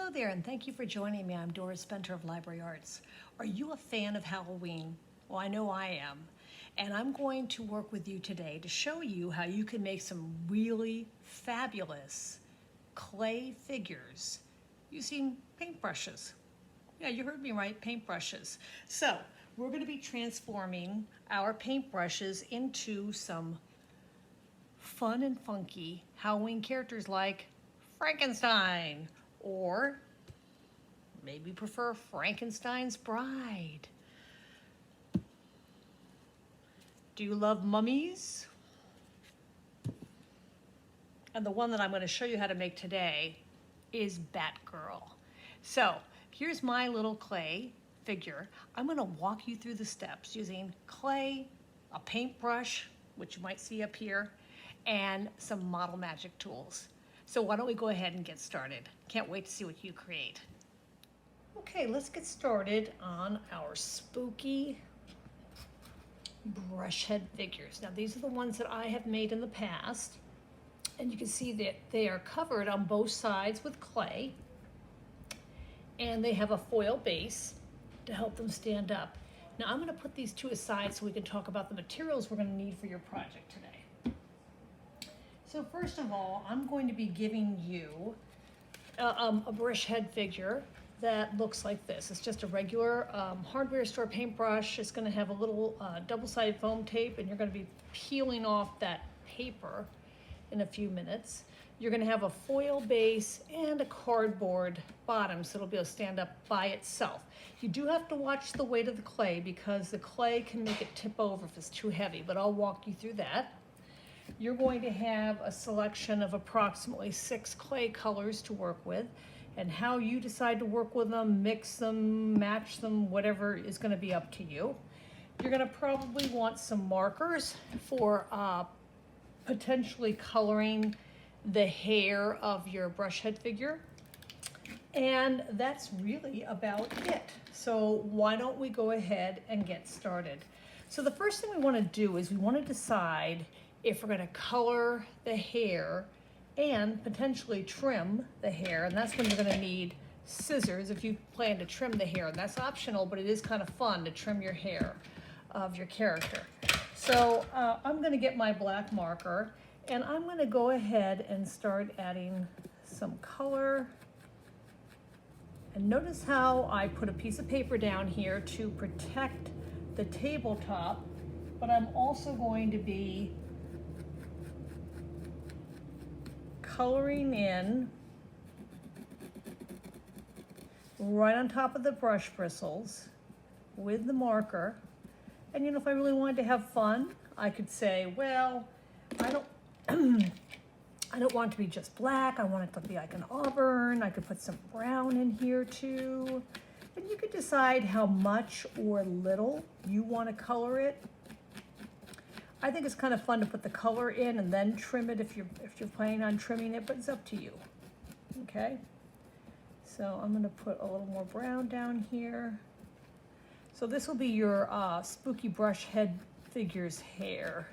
Hello there, and thank you for joining me. I'm Doris Spenter of Library Arts. Are you a fan of Halloween? Well, I know I am. And I'm going to work with you today to show you how you can make some really fabulous clay figures using paintbrushes. Yeah, you heard me right, paintbrushes. So, we're going to be transforming our paintbrushes into some fun and funky Halloween characters like Frankenstein, or maybe prefer Frankenstein's Bride. Do you love mummies? And the one that I'm going to show you how to make today is Batgirl. So here's my little clay figure. I'm going to walk you through the steps using clay, a paintbrush, which you might see up here, and some Model Magic tools. So why don't we go ahead and get started? Can't wait to see what you create. Okay, let's get started on our spooky brush head figures. Now these are the ones that I have made in the past, and you can see that they are covered on both sides with clay, and they have a foil base to help them stand up. Now I'm going to put these two aside so we can talk about the materials we're going to need for your project today. So first of all, I'm going to be giving you a brush head figure that looks like this. It's just a regular hardware store paintbrush. It's going to have a little double-sided foam tape, and you're going to be peeling off that paper in a few minutes. You're going to have a foil base and a cardboard bottom, so it'll be able to stand up by itself. You do have to watch the weight of the clay because the clay can make it tip over if it's too heavy, but I'll walk you through that. You're going to have a selection of approximately 6 clay colors to work with, and how you decide to work with them, mix them, match them, whatever is going to be up to you. You're going to probably want some markers for potentially coloring the hair of your brush head figure, and that's really about it. So why don't we go ahead and get started? So the first thing we want to do is we want to decide if we're going to color the hair and potentially trim the hair, and that's when you're going to need scissors if you plan to trim the hair. And that's optional, but it is kind of fun to trim your hair of your character. So I'm going to get my black marker, and I'm going to go ahead and start adding some color. And notice how I put a piece of paper down here to protect the tabletop, but I'm also going to be coloring in right on top of the brush bristles with the marker. And you know, if I really wanted to have fun, I could say, well, I don't I don't want it to be just black. I want it to be like an auburn. I could put some brown in here too. And you could decide how much or little you want to color it. I think it's kind of fun to put the color in and then trim it if you're planning on trimming it, but it's up to you. Okay? So I'm going to put a little more brown down here. So this will be your spooky brush head figure's hair.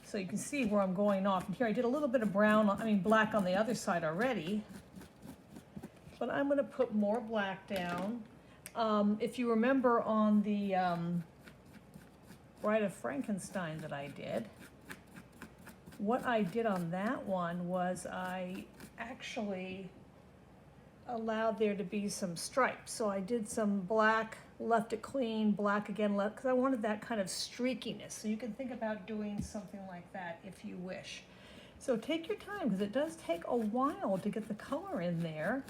So you can see where I'm going off. And here I did a little bit of black on the other side already. But I'm going to put more black down. If you remember on the Bride of Frankenstein that I did, what I did on that one was I actually allowed there to be some stripes. So I did some black, left it clean, black again, left, because I wanted that kind of streakiness. So you can think about doing something like that if you wish. So take your time, because it does take a while to get the color in there.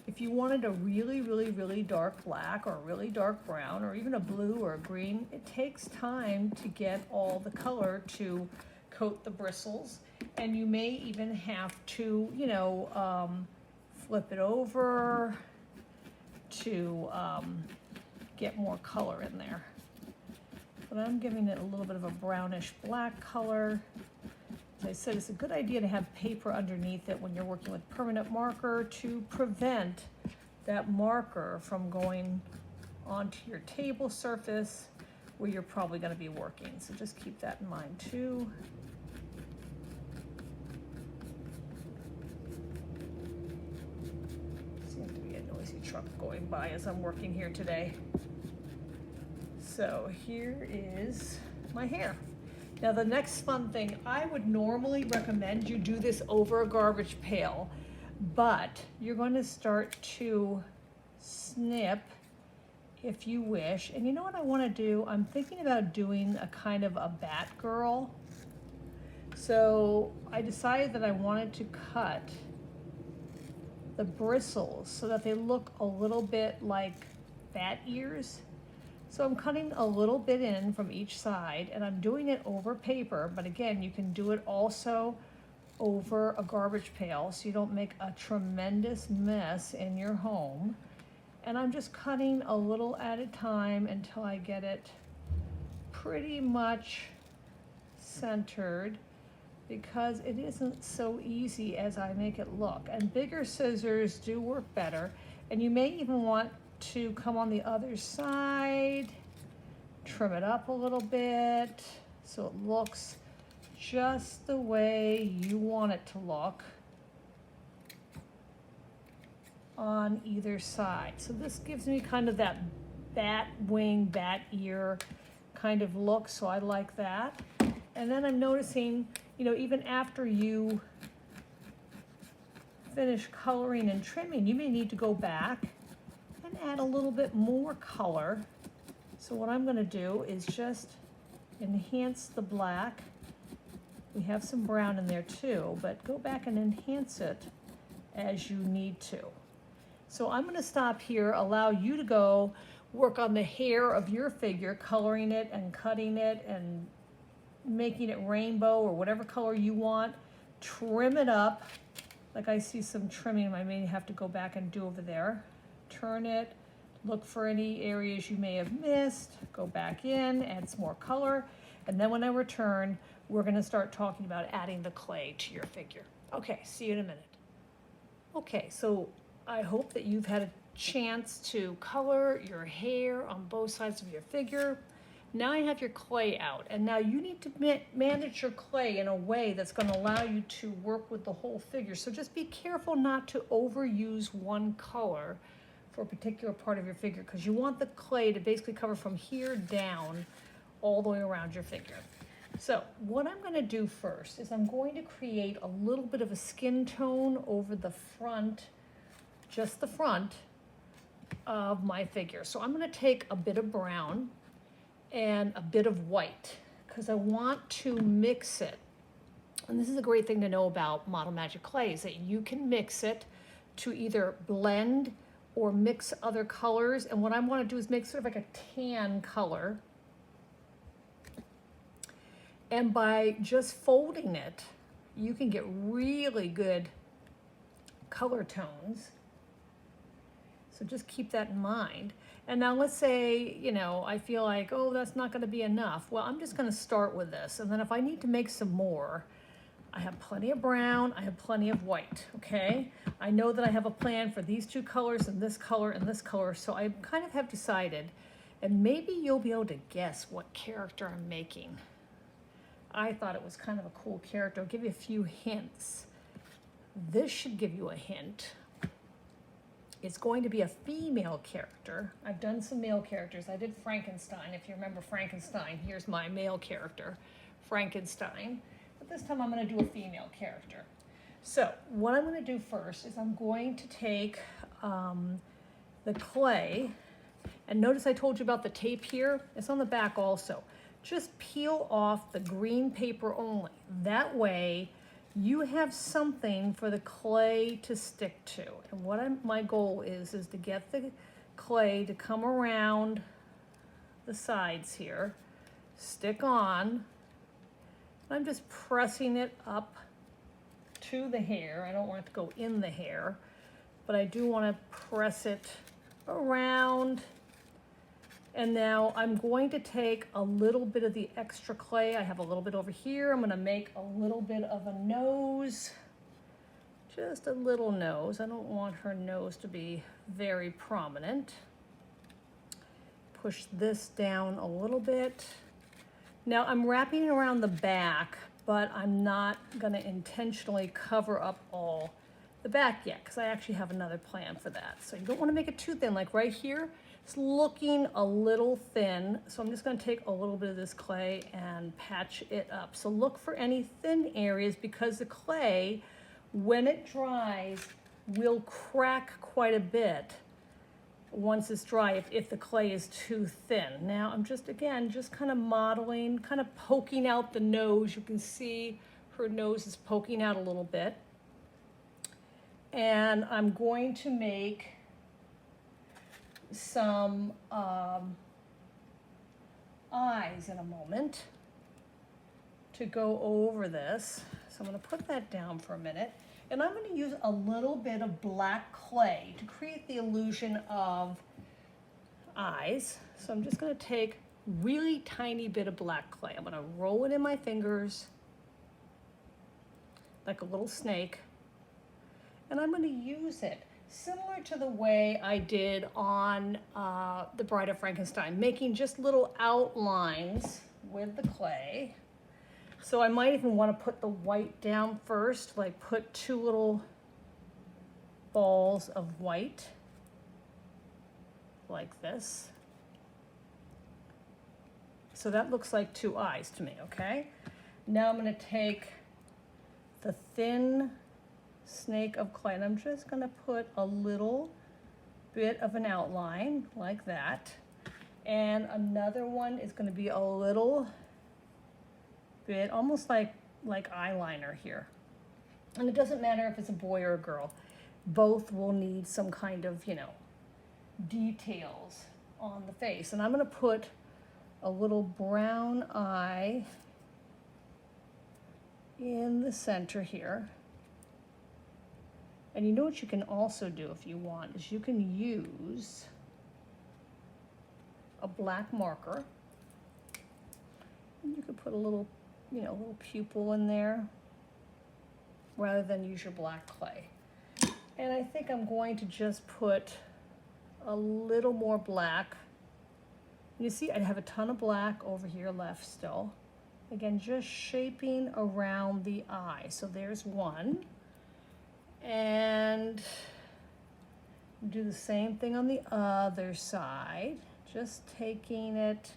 If you wanted a really, really, really dark black or a really dark brown or even a blue or a green, it takes time to get all the color to coat the bristles. And you may even have to, you know, flip it over to get more color in there. But I'm giving it a little bit of a brownish black color. As I said, it's a good idea to have paper underneath it when you're working with permanent marker to prevent that marker from going onto your table surface where you're probably going to be working. So just keep that in mind too. See if truck going by as I'm working here today. So here is my hair. Now the next fun thing, I would normally recommend you do this over a garbage pail, but you're going to start to snip if you wish. And you know what I want to do? I'm thinking about doing a kind of a Batgirl. So I decided that I wanted to cut the bristles so that they look a little bit like bat ears. So I'm cutting a little bit in from each side, and I'm doing it over paper, but again, you can do it also over a garbage pail so you don't make a tremendous mess in your home. And I'm just cutting a little at a time until I get it pretty much centered, because it isn't so easy as I make it look. And bigger scissors do work better. And you may even want to come on the other side, trim it up a little bit so it looks just the way you want it to look on either side. So this gives me kind of that bat wing, bat ear kind of look, so I like that. And then I'm noticing, you know, even after you finish coloring and trimming, you may need to go back and add a little bit more color. So what I'm going to do is just enhance the black. We have some brown in there too, but go back and enhance it as you need to. So I'm going to stop here, allow you to go work on the hair of your figure, coloring it and cutting it and making it rainbow or whatever color you want. Trim it up. Like I see some trimming I may have to go back and do over there. Turn it, look for any areas you may have missed, go back in, add some more color, and then when I return, we're going to start talking about adding the clay to your figure. Okay, see you in a minute. Okay, so I hope that you've had a chance to color your hair on both sides of your figure. Now I have your clay out, and now you need to manage your clay in a way that's going to allow you to work with the whole figure. So just be careful not to overuse one color for a particular part of your figure, because you want the clay to basically cover from here down all the way around your figure. So what I'm going to do first is I'm going to create a little bit of a skin tone over the front, just the front of my figure. So I'm going to take a bit of brown and a bit of white, because I want to mix it. And this is a great thing to know about Model Magic Clay, is that you can mix it to either blend or mix other colors. And what I want to do is make sort of like a tan color. And by just folding it, you can get really good color tones. So just keep that in mind. And now let's say, you know, I feel like, oh, that's not going to be enough. Well, I'm just going to start with this. And then if I need to make some more, I have plenty of brown, I have plenty of white, okay? I know that I have a plan for these two colors and this color and this color, so I kind of have decided, and maybe you'll be able to guess what character I'm making. I thought it was kind of a cool character. I'll give you a few hints. This should give you a hint. It's going to be a female character. I've done some male characters. I did Frankenstein. If you remember Frankenstein, here's my male character, Frankenstein. But this time I'm going to do a female character. So what I'm going to do first is I'm going to take the clay, and notice I told you about the tape here. It's on the back also. Just peel off the green paper only. That way you have something for the clay to stick to. And what my goal is to get the clay to come around the sides here, stick on. I'm just pressing it up to the hair. I don't want it to go in the hair, but I do want to press it around. And now I'm going to take a little bit of the extra clay. I have a little bit over here. I'm going to make a little bit of a nose, just a little nose. I don't want her nose to be very prominent. Push this down a little bit. Now I'm wrapping it around the back, but I'm not going to intentionally cover up all the back yet, because I actually have another plan for that. So you don't want to make it too thin. Like right here, it's looking a little thin. So I'm just going to take a little bit of this clay and patch it up. So look for any thin areas, because the clay, when it dries, will crack quite a bit once it's dry if the clay is too thin. Now I'm just, again, just kind of modeling, kind of poking out the nose. You can see her nose is poking out a little bit. And I'm going to make some eyes in a moment to go over this. So I'm going to put that down for a minute. And I'm going to use a little bit of black clay to create the illusion of eyes. So I'm just going to take really tiny bit of black clay. I'm going to roll it in my fingers like a little snake. And I'm going to use it similar to the way I did on The Bride of Frankenstein, making just little outlines with the clay. So I might even want to put the white down first, like put 2 little balls of white like this. So that looks like 2 eyes to me, okay? Now I'm going to take the thin snake of clay and I'm just going to put a little bit of an outline like that. And another one is going to be a little bit, almost like eyeliner here. And it doesn't matter if it's a boy or a girl. Both will need some kind of, you know, details on the face. And I'm going to put a little brown eye in the center here. And you know what you can also do if you want is you can use a black marker. And you could put a little, you know, little pupil in there rather than use your black clay. And I think I'm going to just put a little more black. You see, I have a ton of black over here left still. Again, just shaping around the eye. So there's one. And do the same thing on the other side. Just taking it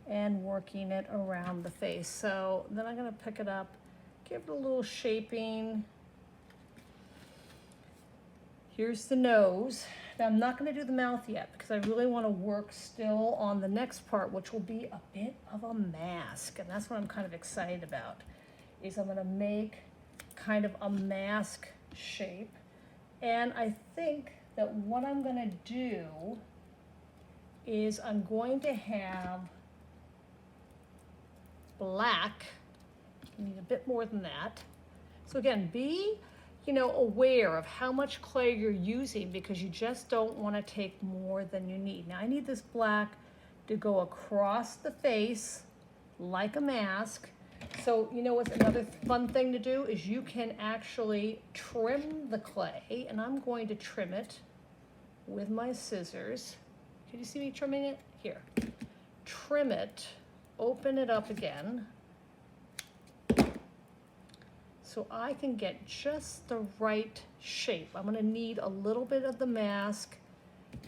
and working it around the face. So then I'm going to pick it up, give it a little shaping. Here's the nose. Now I'm not going to do the mouth yet because I really want to work still on the next part, which will be a bit of a mask. And that's what I'm kind of excited about, is I'm going to make kind of a mask shape. And I think that what I'm going to do is I'm going to have black. You need a bit more than that. So again, be, you know, aware of how much clay you're using, because you just don't want to take more than you need. Now I need this black to go across the face like a mask. So you know what's another fun thing to do is you can actually trim the clay, and I'm going to trim it with my scissors. Can you see me trimming it? Here. Trim it, open it up again, so I can get just the right shape. I'm going to need a little bit of the mask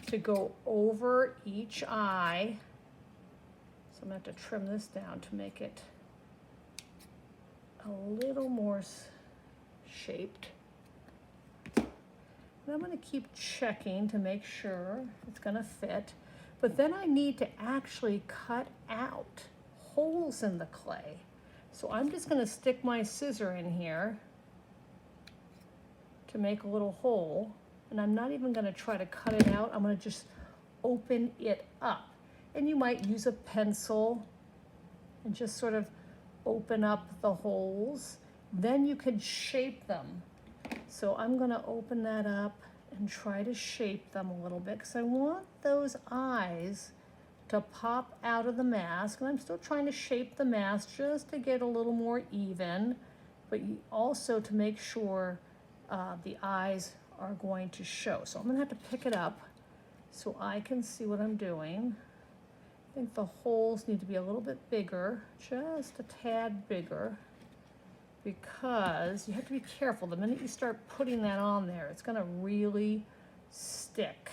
to go over each eye. So I'm going to have to trim this down to make it a little more shaped. And I'm going to keep checking to make sure it's going to fit. But then I need to actually cut out holes in the clay. So I'm just going to stick my scissor in here to make a little hole. And I'm not even going to try to cut it out. I'm going to just open it up. And you might use a pencil and just sort of open up the holes. Then you can shape them. So I'm going to open that up and try to shape them a little bit, because I want those eyes to pop out of the mask. And I'm still trying to shape the mask just to get a little more even, but also to make sure the eyes are going to show. So I'm going to have to pick it up so I can see what I'm doing. I think the holes need to be a little bit bigger, just a tad bigger. because you have to be careful. The minute you start putting that on there, it's gonna really stick.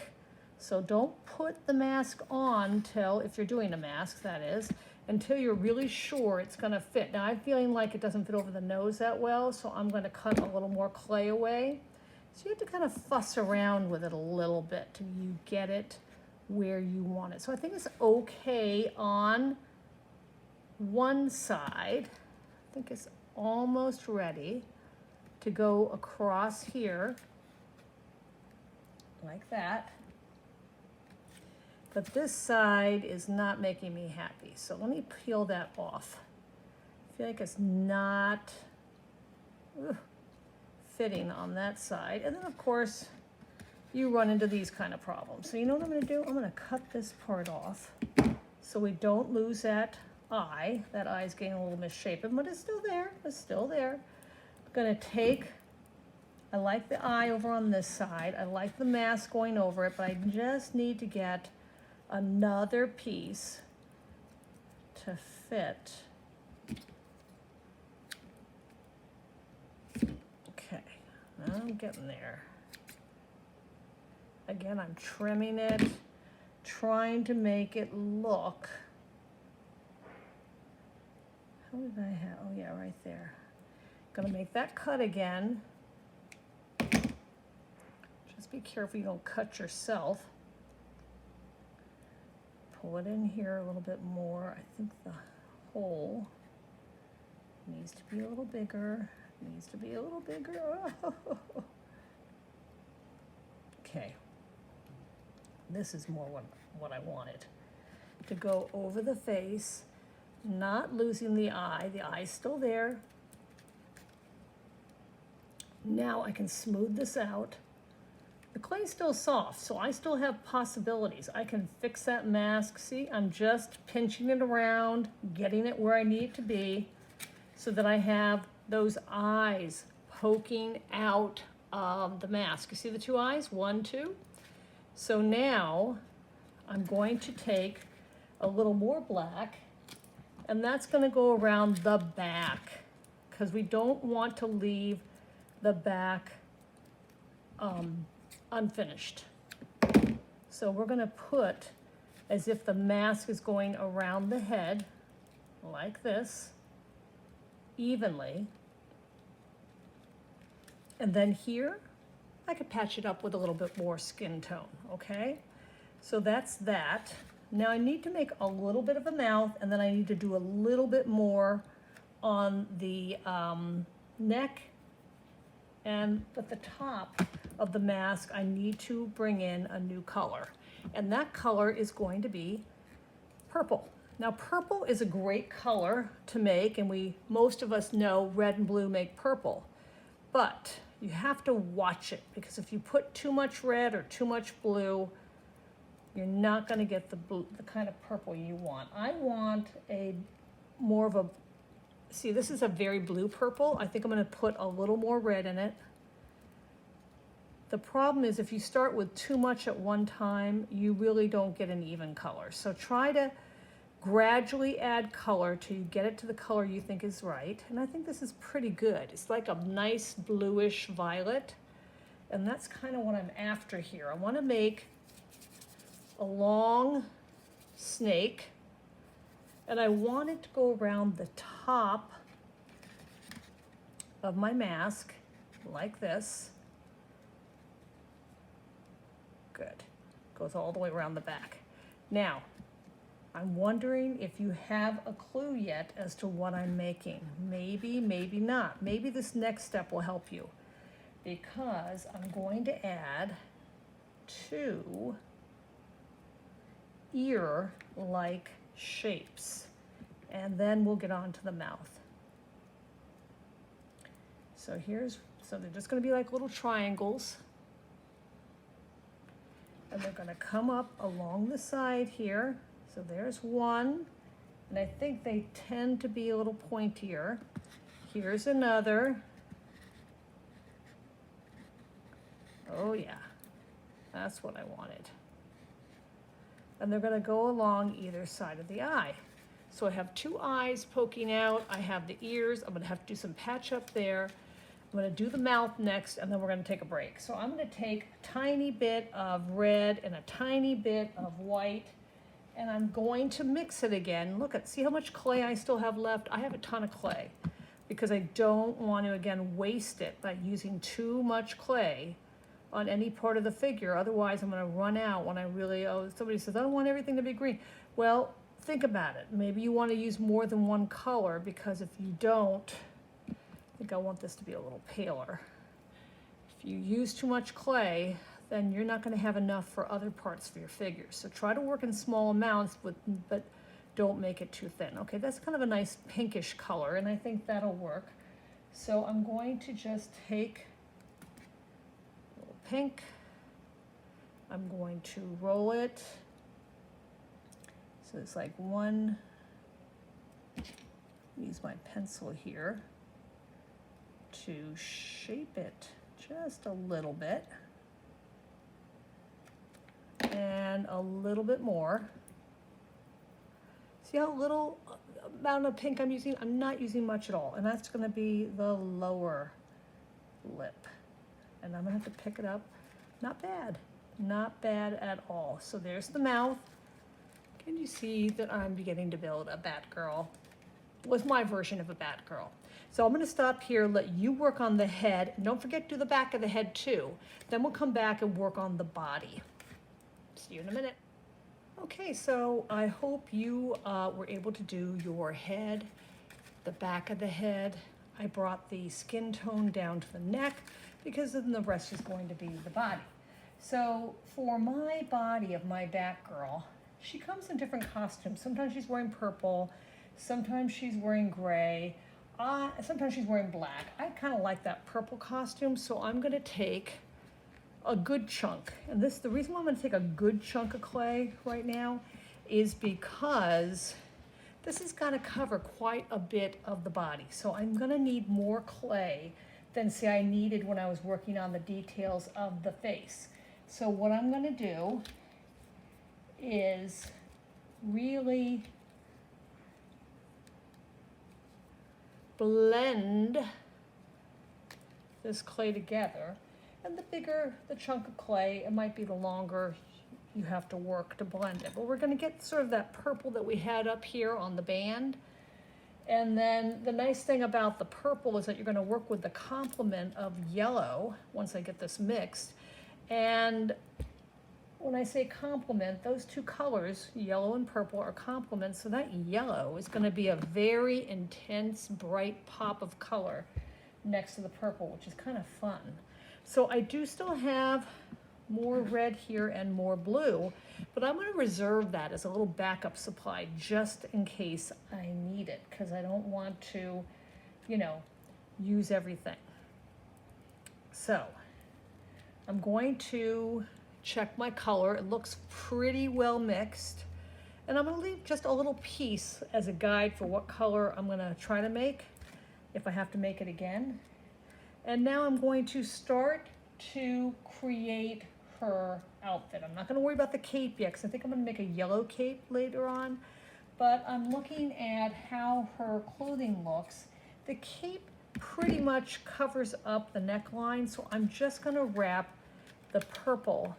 So don't put the mask on till, if you're doing a mask, that is, until you're really sure it's gonna fit. Now I'm feeling like it doesn't fit over the nose that well, so I'm gonna cut a little more clay away. So you have to kind of fuss around with it a little bit till you get it where you want it. So I think it's okay on one side. I think it's almost ready to go across here like that. But this side is not making me happy. So let me peel that off. I feel like it's not fitting on that side. And then of course, you run into these kind of problems. So you know what I'm gonna do? I'm gonna cut this part off so we don't lose that eye. That eye is getting a little misshapen, but it's still there, it's still there. I'm gonna take, I like the eye over on this side. I like the mask going over it, but I just need to get another piece to fit. Okay, now I'm getting there. Again, I'm trimming it, trying to make it look. How did I have, oh yeah, right there. Gonna make that cut again. Just be careful you don't cut yourself. Pull it in here a little bit more. I think the hole needs to be a little bigger. Needs to be a little bigger. Okay. This is more what I wanted. To go over the face, not losing the eye. The eye's still there. Now I can smooth this out. The clay's still soft, so I still have possibilities. I can fix that mask. See, I'm just pinching it around, getting it where I need it to be so that I have those eyes poking out of the mask. You see the two eyes? 1, 2. So now I'm going to take a little more black, and that's going to go around the back because we don't want to leave the back unfinished. So we're going to put as if the mask is going around the head like this, evenly. And then here, I could patch it up with a little bit more skin tone, okay? So that's that. Now I need to make a little bit of a mouth, and then I need to do a little bit more on the neck, and at the top of the mask, I need to bring in a new color. And that color is going to be purple. Now purple is a great color to make, and most of us know red and blue make purple. But you have to watch it, because if you put too much red or too much blue, you're not going to get the kind of purple you want. I want more of a, see, this is a very blue purple. I think I'm going to put a little more red in it. The problem is if you start with too much at one time, you really don't get an even color. So try to gradually add color till you get it to the color you think is right. And I think this is pretty good. It's like a nice bluish violet. And that's kind of what I'm after here. I want to make a long snake, and I want it to go around the top of my mask like this. Good. Goes all the way around the back. Now, I'm wondering if you have a clue yet as to what I'm making. Maybe, maybe not. Maybe this next step will help you, because I'm going to add 2 ear-like shapes, and then we'll get on to the mouth. So they're just going to be like little triangles, and they're going to come up along the side here. So there's one, and I think they tend to be a little pointier. Here's another. Oh yeah, that's what I wanted. And they're going to go along either side of the eye. So I have two eyes poking out, I have the ears, I'm gonna have to do some patch up there. I'm gonna do the mouth next, and then we're gonna take a break. So I'm gonna take a tiny bit of red and a tiny bit of white, and I'm going to mix it again. Look at, see how much clay I still have left? I have a ton of clay because I don't want to, again, waste it by using too much clay on any part of the figure. Otherwise, I'm gonna run out when I really, oh, somebody says, I don't want everything to be green. Well, think about it. Maybe you wanna use more than one color, because if you don't, I think I want this to be a little paler. If you use too much clay, then you're not gonna have enough for other parts for your figure. So try to work in small amounts, but don't make it too thin. Okay, that's kind of a nice pinkish color, and I think that'll work. So I'm going to just take a little pink. I'm going to roll it. So it's like one, use my pencil here to shape it just a little bit. And a little bit more. See how little amount of pink I'm using? I'm not using much at all. And that's gonna be the lower lip. And I'm gonna have to pick it up. Not bad, not bad at all. So there's the mouth. Can you see that I'm beginning to build a Batgirl? Was my version of a Batgirl. So I'm gonna stop here, let you work on the head. And don't forget to do the back of the head too. Then we'll come back and work on the body. See you in a minute. Okay, so I hope you were able to do your head, the back of the head. I brought the skin tone down to the neck because then the rest is going to be the body. So for my body of my Batgirl, she comes in different costumes. Sometimes she's wearing purple, sometimes she's wearing gray, sometimes she's wearing black. I kind of like that purple costume, so I'm gonna take a good chunk. And this, the reason why I'm gonna take a good chunk of clay right now is because this is gonna cover quite a bit of the body. So I'm gonna need more clay than say I needed when I was working on the details of the face. So what I'm gonna do is really blend this clay together. And the bigger the chunk of clay, it might be the longer you have to work to blend it. But we're gonna get sort of that purple that we had up here on the band. And then the nice thing about the purple is that you're gonna work with the complement of yellow once I get this mixed. And when I say complement, those two colors, yellow and purple, are complements. So that yellow is gonna be a very intense, bright pop of color next to the purple, which is kind of fun. So I do still have more red here and more blue, but I'm gonna reserve that as a little backup supply just in case I need it, because I don't want to, you know, use everything. So I'm going to check my color. It looks pretty well mixed. And I'm gonna leave just a little piece as a guide for what color I'm gonna try to make, if I have to make it again. And now I'm going to start to create her outfit. I'm not gonna worry about the cape yet, because I think I'm gonna make a yellow cape later on. But I'm looking at how her clothing looks. The cape pretty much covers up the neckline, so I'm just gonna wrap the purple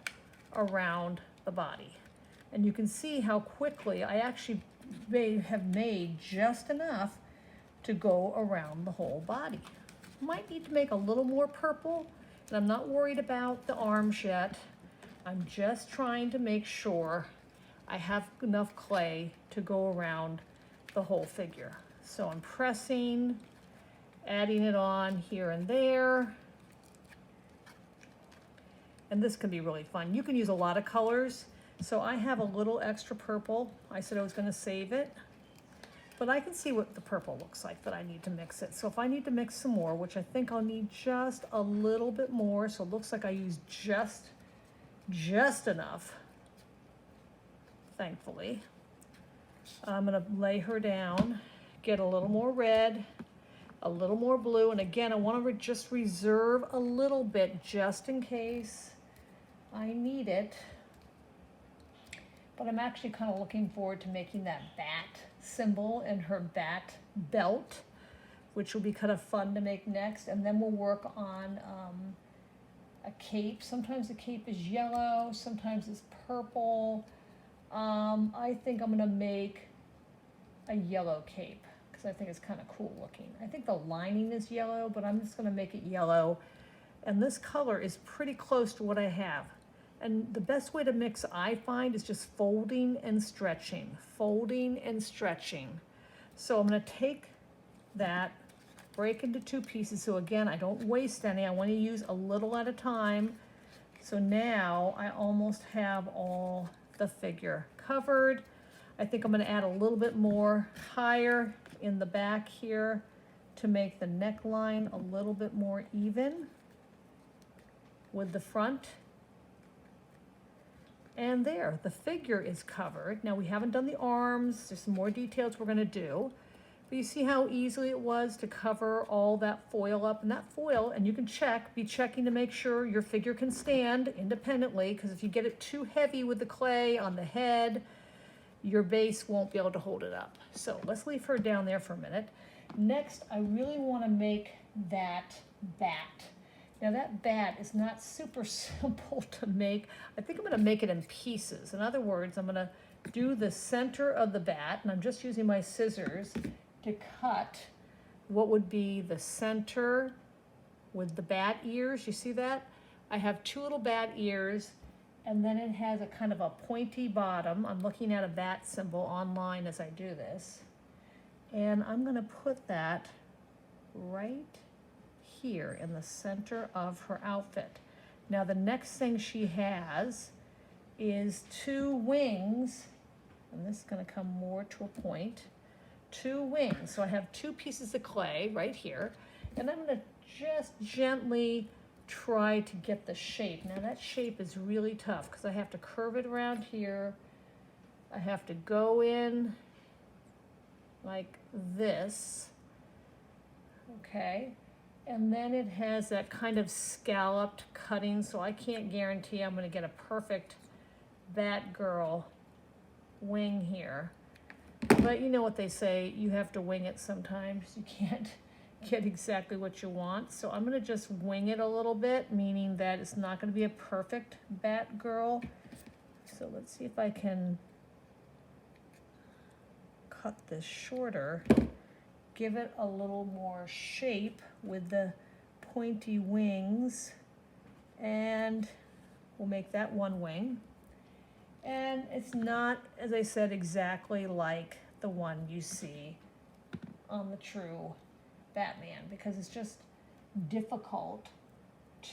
around the body. And you can see how quickly I actually have made just enough to go around the whole body. Might need to make a little more purple, and I'm not worried about the arms yet. I'm just trying to make sure I have enough clay to go around the whole figure. So I'm pressing, adding it on here and there. And this can be really fun. You can use a lot of colors. So I have a little extra purple. I said I was gonna save it, but I can see what the purple looks like that I need to mix it. So if I need to mix some more, which I think I'll need just a little bit more, so it looks like I used just enough, thankfully. I'm gonna lay her down, get a little more red, a little more blue, and again, I wanna just reserve a little bit just in case I need it. But I'm actually kind of looking forward to making that bat symbol and her bat belt, which will be kind of fun to make next. And then we'll work on a cape. Sometimes the cape is yellow, sometimes it's purple. I think I'm gonna make a yellow cape because I think it's kind of cool looking. I think the lining is yellow, but I'm just gonna make it yellow. And this color is pretty close to what I have. And the best way to mix, I find, is just folding and stretching, folding and stretching. So I'm gonna take that, break into 2 pieces. So again, I don't waste any. I want to use a little at a time. So now I almost have all the figure covered. I think I'm going to add a little bit more higher in the back here to make the neckline a little bit more even with the front. And there, the figure is covered. Now we haven't done the arms. There's some more details we're going to do. But you see how easily it was to cover all that foil up, and that foil, and you can be checking to make sure your figure can stand independently, because if you get it too heavy with the clay on the head, your base won't be able to hold it up. So let's leave her down there for a minute. Next, I really want to make that bat. Now that bat is not super simple to make. I think I'm going to make it in pieces. In other words, I'm going to do the center of the bat, and I'm just using my scissors to cut what would be the center with the bat ears. You see that? I have 2 little bat ears, and then it has a kind of a pointy bottom. I'm looking at a bat symbol online as I do this. And I'm gonna put that right here in the center of her outfit. Now the next thing she has is 2 wings, and this is gonna come more to a point. 2 wings. So I have 2 pieces of clay right here, and I'm going to just gently try to get the shape. Now that shape is really tough because I have to curve it around here. I have to go in like this, okay? And then it has that kind of scalloped cutting, so I can't guarantee I'm going to get a perfect Batgirl wing here. But you know what they say, you have to wing it sometimes. You can't get exactly what you want. So I'm going to just wing it a little bit, meaning that it's not going to be a perfect Batgirl. So let's see if I can cut this shorter, give it a little more shape with the pointy wings, and we'll make that 1 wing. And it's not, as I said, exactly like the one you see on the true Batman, because it's just difficult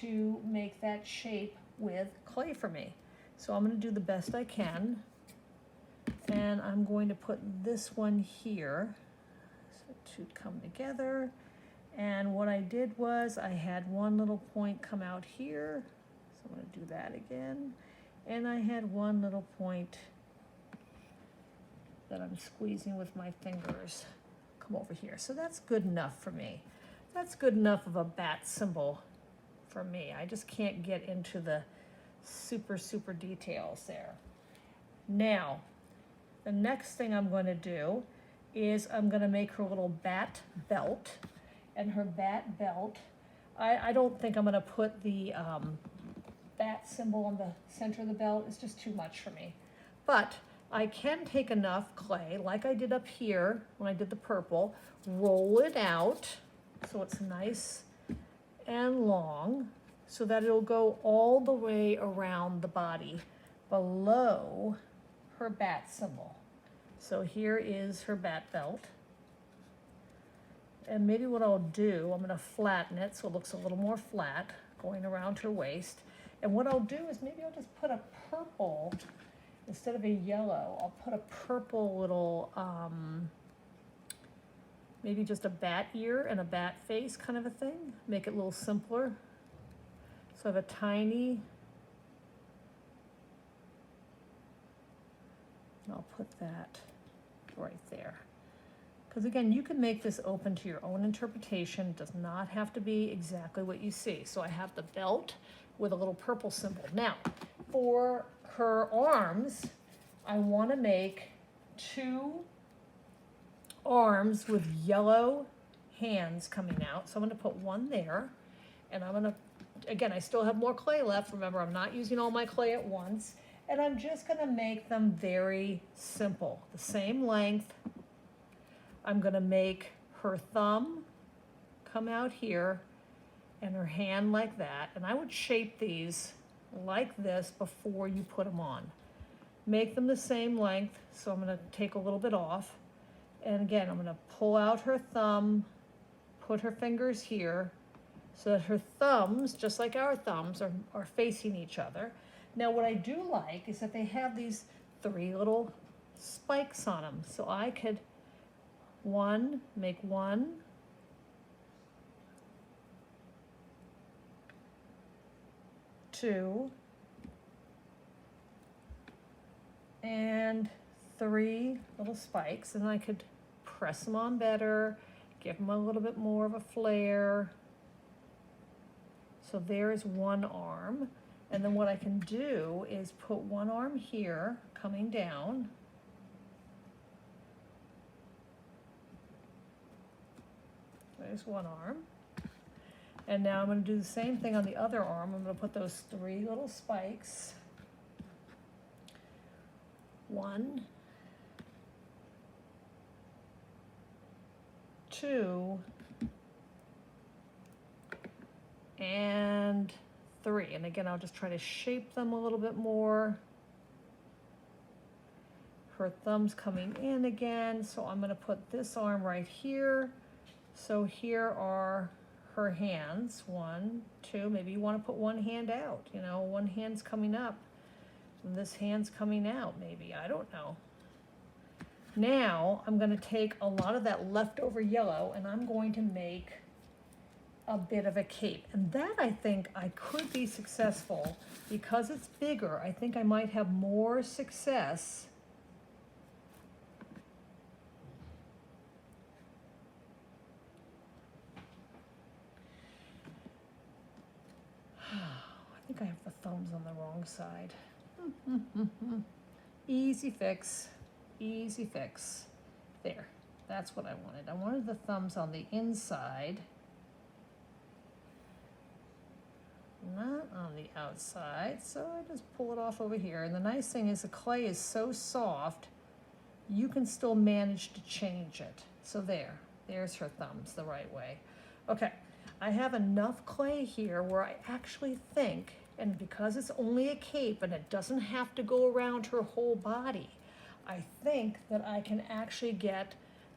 to make that shape with clay for me. So I'm going to do the best I can, and I'm going to put this one here so to come together. And what I did was I had 1 little point come out here, so I'm going to do that again. And I had 1 little point that I'm squeezing with my fingers come over here. So that's good enough for me. That's good enough of a bat symbol for me. I just can't get into the super details there. Now, the next thing I'm going to do is I'm going to make her little bat belt. And her bat belt, I don't think I'm going to put the bat symbol on the center of the belt. It's just too much for me. But I can take enough clay, like I did up here when I did the purple, roll it out so it's nice and long, so that it'll go all the way around the body below her bat symbol. So here is her bat belt. And maybe what I'll do, I'm going to flatten it so it looks a little more flat going around her waist. And what I'll do is maybe I'll just put a purple, instead of a yellow, I'll put a purple little, maybe just a bat ear and a bat face kind of a thing. Make it a little simpler. So I have a tiny, I'll put that right there. Because again, you can make this open to your own interpretation. It does not have to be exactly what you see. So I have the belt with a little purple symbol. Now, for her arms, I want to make 2 arms with yellow hands coming out. So I'm gonna put one there, and I'm gonna, again, I still have more clay left. Remember, I'm not using all my clay at once. And I'm just gonna make them very simple, the same length. I'm gonna make her thumb come out here and her hand like that. And I would shape these like this before you put them on. Make them the same length, so I'm gonna take a little bit off. And again, I'm gonna pull out her thumb, put her fingers here, so that her thumbs, just like our thumbs, are facing each other. Now what I do like is that they have these 3 little spikes on them. So I could make one, two, and 3 little spikes, and I could press them on better, give them a little bit more of a flare. So there's one arm. And then what I can do is put one arm here, coming down. There's one arm. And now I'm going to do the same thing on the other arm. I'm going to put those 3 little spikes. 1, 2, and 3. And again, I'll just try to shape them a little bit more. Her thumb's coming in again, so I'm going to put this arm right here. So here are her hands, 1, 2, maybe you want to put one hand out, you know, one hand's coming up, and this hand's coming out, maybe, I don't know. Now, I'm going to take a lot of that leftover yellow, and I'm going to make a bit of a cape. And that, I think, I could be successful. Because it's bigger, I think I might have more success I think I have the thumbs on the wrong side. Easy fix, easy fix. There, that's what I wanted. I wanted the thumbs on the inside, not on the outside, so I just pull it off over here. And the nice thing is the clay is so soft, you can still manage to change it. So there's her thumbs the right way. Okay, I have enough clay here where I actually think, and because it's only a cape and it doesn't have to go around her whole body, I think that I can actually get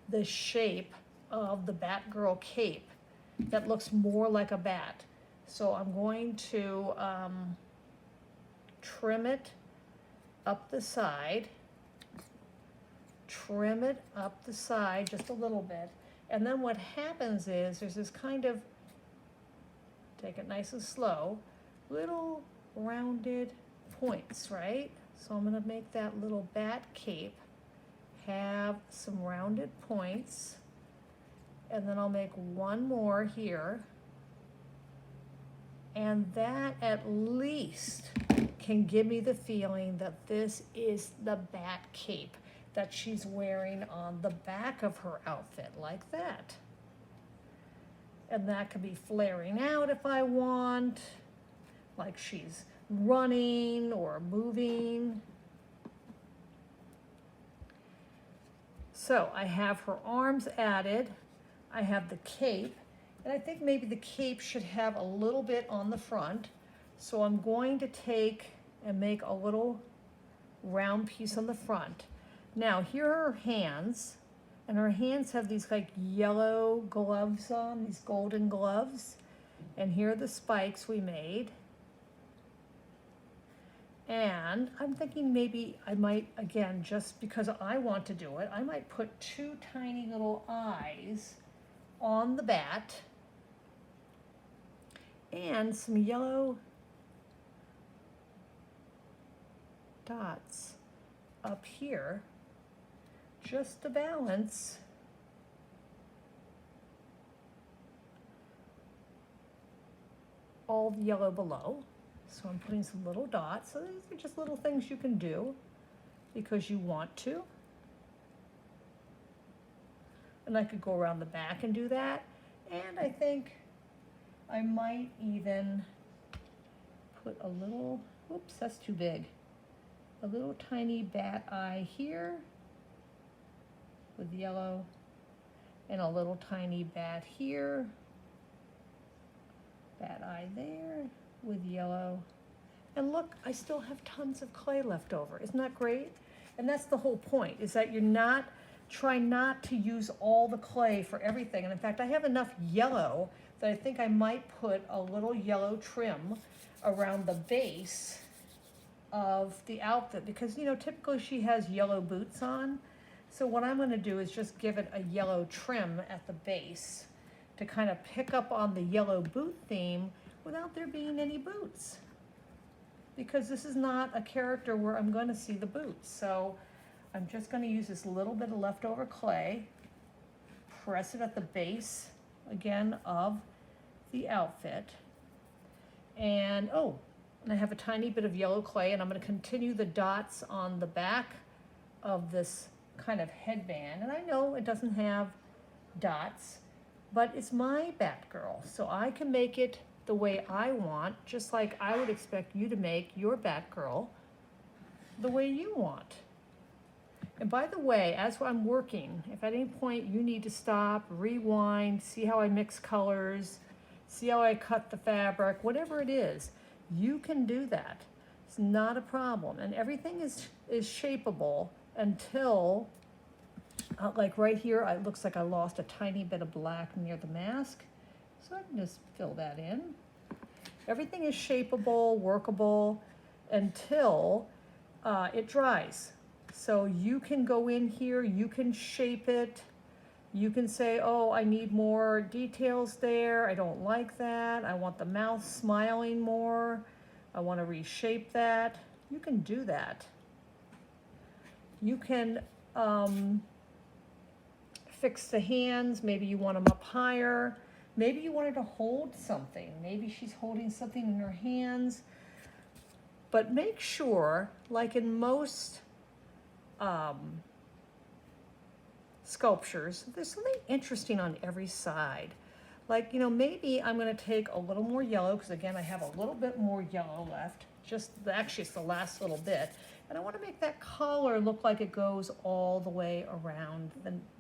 the shape of the Batgirl cape that looks more like a bat. So I'm going to trim it up the side, trim it up the side just a little bit. And then what happens is there's this kind of, take it nice and slow, little rounded points, right? So I'm gonna make that little bat cape have some rounded points. And then I'll make one more here. And that at least can give me the feeling that this is the bat cape that she's wearing on the back of her outfit, like that. And that could be flaring out if I want, like she's running or moving. So I have her arms added, I have the cape, and I think maybe the cape should have a little bit on the front. So I'm going to take and make a little round piece on the front. Now here are her hands, and her hands have these like yellow gloves on, these golden gloves. And here are the spikes we made. And I'm thinking maybe I might, again, just because I want to do it, I might put 2 tiny little eyes on the bat and some yellow dots up here just to balance all the yellow below. So I'm putting some little dots. So these are just little things you can do because you want to. And I could go around the back and do that. And I think I might even put a little, oops, that's too big. A little tiny bat eye here with yellow, and a little tiny bat here. Bat eye there with yellow. And look, I still have tons of clay left over. Isn't that great? And that's the whole point, is that try not to use all the clay for everything. And in fact, I have enough yellow that I think I might put a little yellow trim around the base of the outfit, because you know, typically she has yellow boots on. So what I'm gonna do is just give it a yellow trim at the base to kind of pick up on the yellow boot theme without there being any boots. Because this is not a character where I'm gonna see the boots. So I'm just gonna use this little bit of leftover clay, press it at the base, again, of the outfit. And, oh, and I have a tiny bit of yellow clay, and I'm gonna continue the dots on the back of this kind of headband. And I know it doesn't have dots, but it's my Batgirl, so I can make it the way I want, just like I would expect you to make your Batgirl the way you want. And by the way, as I'm working, if at any point you need to stop, rewind, see how I mix colors, see how I cut the fabric, whatever it is, you can do that. It's not a problem. And everything is shapeable until, like right here, it looks like I lost a tiny bit of black near the mask. So I can just fill that in. Everything is shapeable, workable, until it dries. So you can go in here, you can shape it. You can say, oh, I need more details there. I don't like that. I want the mouth smiling more. I want to reshape that. You can do that. You can fix the hands. Maybe you want them up higher. Maybe you want her to hold something. Maybe she's holding something in her hands. But make sure, like in most sculptures, there's something interesting on every side. Like, you know, maybe I'm going to take a little more yellow, because again, I have a little bit more yellow left. Actually, it's the last little bit. And I want to make that collar look like it goes all the way around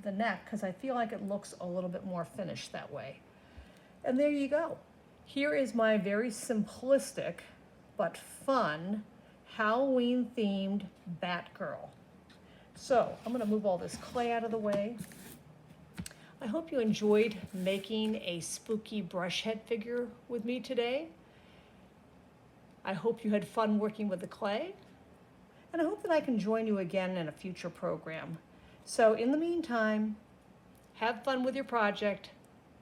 the neck, because I feel like it looks a little bit more finished that way. And there you go. Here is my very simplistic but fun Halloween-themed Batgirl. So I'm going to move all this clay out of the way. I hope you enjoyed making a spooky brush head figure with me today. I hope you had fun working with the clay. And I hope that I can join you again in a future program. So in the meantime, have fun with your project,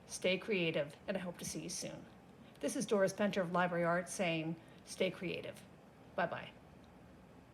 stay creative, and I hope to see you soon. This is Doris Penter of Library Arts saying, stay creative. Bye-bye.